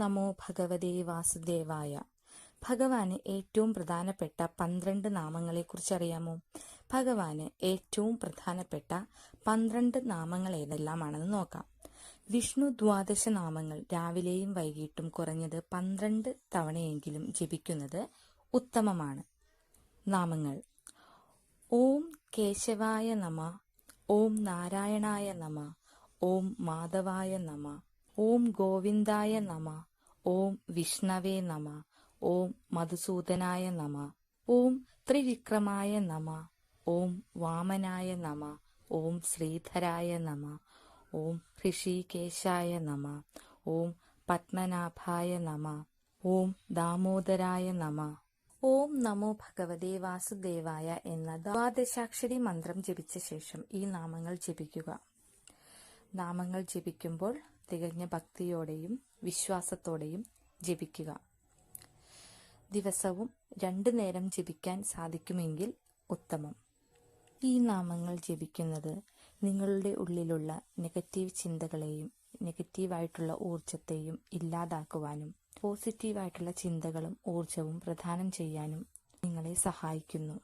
നമോ ഭഗവതേ വാസുദേവായ. ഭഗവാന് ഏറ്റവും പ്രധാനപ്പെട്ട 12 നാമങ്ങളെക്കുറിച്ച് അറിയാമോ? ഭഗവാന് ഏറ്റവും പ്രധാനപ്പെട്ട 12 നാമങ്ങൾ ഏതെല്ലാമാണെന്ന് നോക്കാം. വിഷ്ണു ദ്വാദശ നാമങ്ങൾ രാവിലെയും വൈകിട്ടും കുറഞ്ഞത് 12 തവണയെങ്കിലും ജപിക്കുന്നത് ഉത്തമമാണ്. നാമങ്ങൾ: ഓം കേശവായ നമ, ഓം നാരായണായ നമ, ഓം മാധവായ നമ, ഓം ഗോവിന്ദായ നമ, ഓം വിഷ്ണവേ നമ, ഓം മധുസൂദനായ നമ, ഓം ത്രിവിക്രമായ നമ, ഓം വാമനായ നമ, ഓം ശ്രീധരായ നമ, ഓം ഋഷികേശായ നമ, ഓം പത്മനാഭായ നമ, ഓം ദാമോദരായ നമ. ഓം നമോ ഭഗവതേ വാസുദേവായ എന്ന ദ്വാദശാക്ഷരി മന്ത്രം ജപിച്ച ശേഷം ഈ നാമങ്ങൾ ജപിക്കുക. നാമങ്ങൾ ജപിക്കുമ്പോൾ തികഞ്ഞ ഭക്തിയോടെയും വിശ്വാസത്തോടെയും ജപിക്കുക. ദിവസവും 2 നേരം ജപിക്കാൻ സാധിക്കുമെങ്കിൽ ഉത്തമം. ഈ നാമങ്ങൾ ജപിക്കുന്നത് നിങ്ങളുടെ ഉള്ളിലുള്ള നെഗറ്റീവ് ചിന്തകളെയും നെഗറ്റീവായിട്ടുള്ള ഊർജത്തെയും ഇല്ലാതാക്കുവാനും പോസിറ്റീവായിട്ടുള്ള ചിന്തകളും ഊർജവും പ്രദാനം ചെയ്യാനും നിങ്ങളെ സഹായിക്കുന്നു.